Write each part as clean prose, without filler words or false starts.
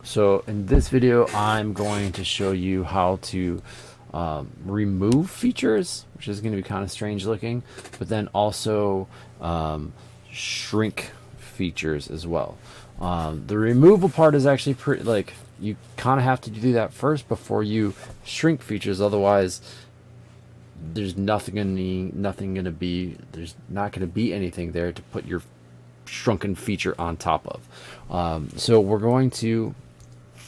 So in this video, I'm going to show you how to remove features, which is going to be kind of strange looking, but then also shrink features as well. The removal part is actually pretty, like, you kind of have to do that first before you shrink features. Otherwise, there's nothing gonna be there's not gonna be anything there to put your shrunken feature on top of. So we're going to,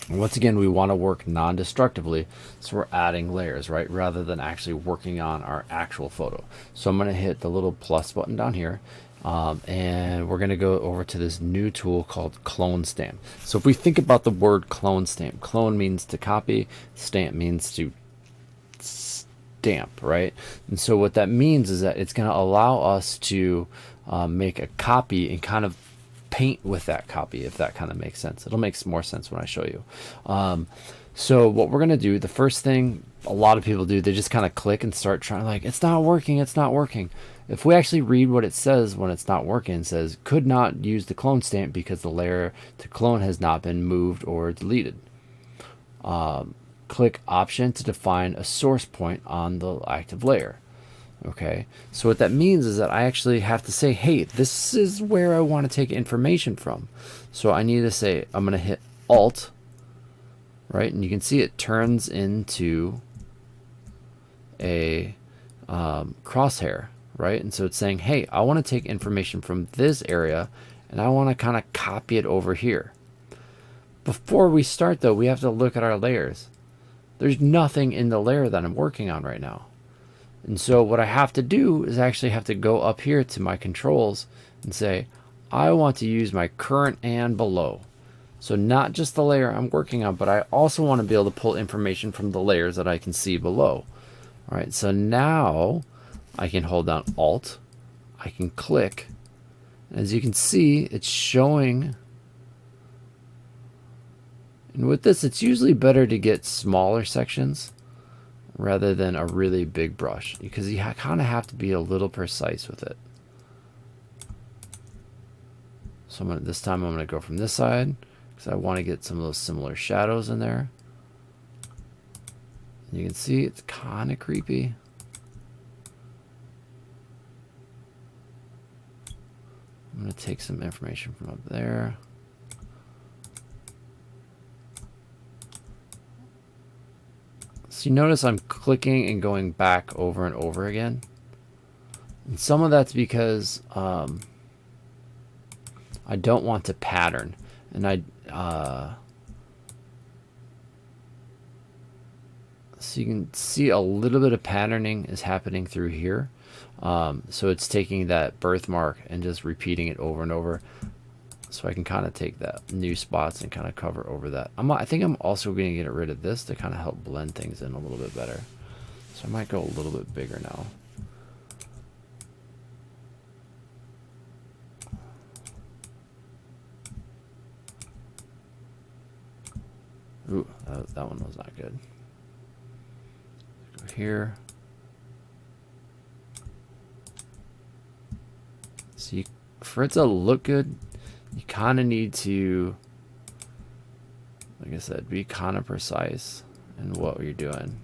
once again, we want to work non-destructively, so we're adding layers, right, rather than actually working on our actual photo. So I'm going to hit the little plus button down here, and we're going to go over to this new tool called clone stamp. So if we think about the word clone stamp, clone means to copy, stamp means to stamp, right? And so what that means is that it's going to allow us to make a copy and kind of paint with that copy, if that kind of makes sense. It'll make more sense when I show you. So what we're going to do, the first thing a lot of people do, they just kind of click and start trying, like, it's not working, it's not working. If we actually read what it says when it's not working, it says could not use the clone stamp because the layer to clone has not been moved or deleted. Click option to define a source point on the active layer. Okay, so what that means is that I actually have to say, hey, this is where I want to take information from. So I need to say, I'm going to hit Alt, right? And you can see it turns into a crosshair, right? And so it's saying, hey, I want to take information from this area and I want to kind of copy it over here. Before we start, though, we have to look at our layers. There's nothing in the layer that I'm working on right now. And so what I have to do is actually have to go up here to my controls and say, I want to use my current and below. So not just the layer I'm working on, but I also want to be able to pull information from the layers that I can see below. All right, so now I can hold down Alt, I can click, and as you can see, it's showing. And with this, it's usually better to get smaller sections rather than a really big brush, because you kind of have to be a little precise with it. So this time I'm going to go from this side because I want to get some of those similar shadows in there. And you can see it's kind of creepy. I'm going to take some information from up there. So you notice I'm clicking and going back over and over again. And some of that's because I don't want to pattern. And so you can see a little bit of patterning is happening through here. So it's taking that birthmark and just repeating it over and over. So I can kind of take that new spots and kind of cover over that. I think I'm also going to get rid of this to kind of help blend things in a little bit better. So I might go a little bit bigger now. Ooh, that one was not good. Go here. So for it to look good, you kind of need to, like I said, be kind of precise in what you're doing.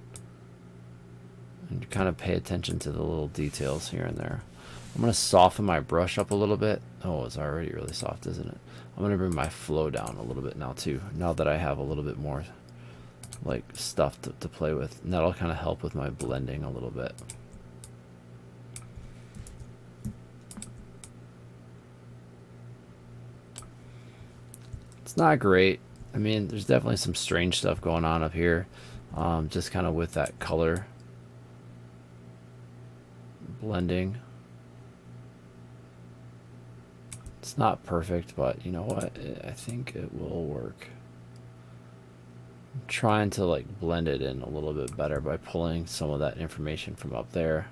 And kind of pay attention to the little details here and there. I'm going to soften my brush up a little bit. Oh, it's already really soft, isn't it? I'm going to bring my flow down a little bit now too, now that I have a little bit more like stuff to play with. And that'll kind of help with my blending a little bit. It's not great. I mean, there's definitely some strange stuff going on up here, just kind of with that color blending. It's not perfect, but you know what? I think it will work. I'm trying to like blend it in a little bit better by pulling some of that information from up there.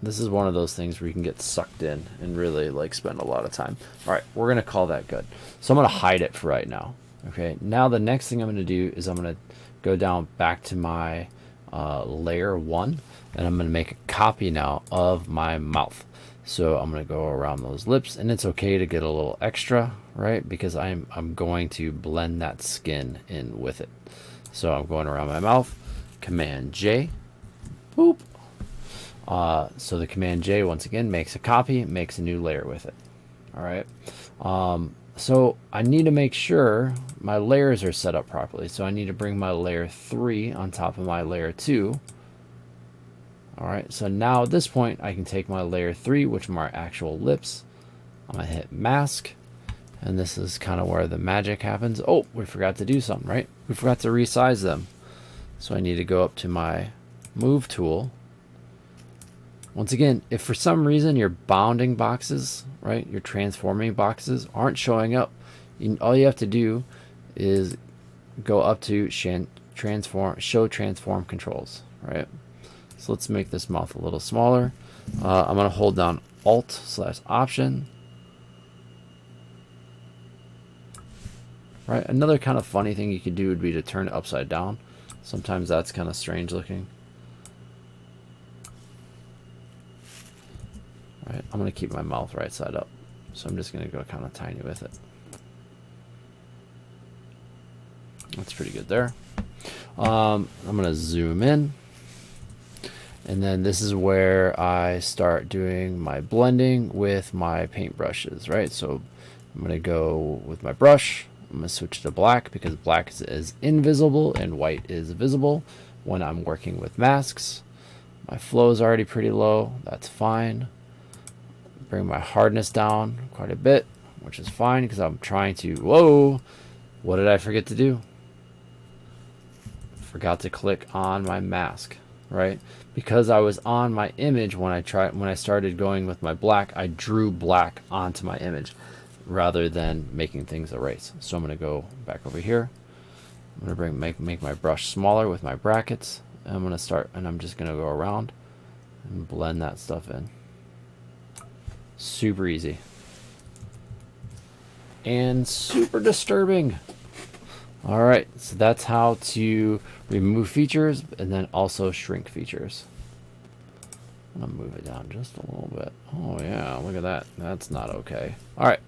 This is one of those things where you can get sucked in and really like spend a lot of time. All right, we're gonna call that good. So I'm gonna hide it for right now. Okay, now the next thing I'm gonna do is I'm gonna go down back to my layer 1, and I'm gonna make a copy now of my mouth. So I'm going to go around those lips, and it's okay to get a little extra, right? Because I'm going to blend that skin in with it. So I'm going around my mouth, Command J, boop. So the Command J once again makes a copy, makes a new layer with it. All right. So I need to make sure my layers are set up properly. So I need to bring my layer 3 on top of my layer 2. All right, so now at this point, I can take my layer 3, which are my actual lips. I'm gonna hit mask, and this is kind of where the magic happens. Oh, we forgot to do something, right? We forgot to resize them. So I need to go up to my move tool. Once again, if for some reason your bounding boxes, right, your transforming boxes aren't showing up, all you have to do is go up to show transform controls, right? So let's make this mouth a little smaller. I'm going to hold down Alt/Option. Right. Another kind of funny thing you could do would be to turn it upside down. Sometimes that's kind of strange looking. All right. I'm going to keep my mouth right side up. So I'm just going to go kind of tiny with it. That's pretty good there. I'm going to zoom in. And then this is where I start doing my blending with my paintbrushes, right? So I'm going to go with my brush. I'm going to switch to black because black is invisible and white is visible when I'm working with masks. My flow is already pretty low. That's fine. Bring my hardness down quite a bit, which is fine because I'm trying to... Whoa! What did I forget to do? Forgot to click on my mask, right? Because I was on my image when I started going with my black, I drew black onto my image rather than making things erase. So I'm going to go back over here. I'm going to make my brush smaller with my brackets. And I'm going to start, and I'm just going to go around and blend that stuff in. Super easy. And super disturbing. All right, so that's how to remove features and then also shrink features. I'm gonna move it down just a little bit. Oh yeah, look at that. That's not okay. All right.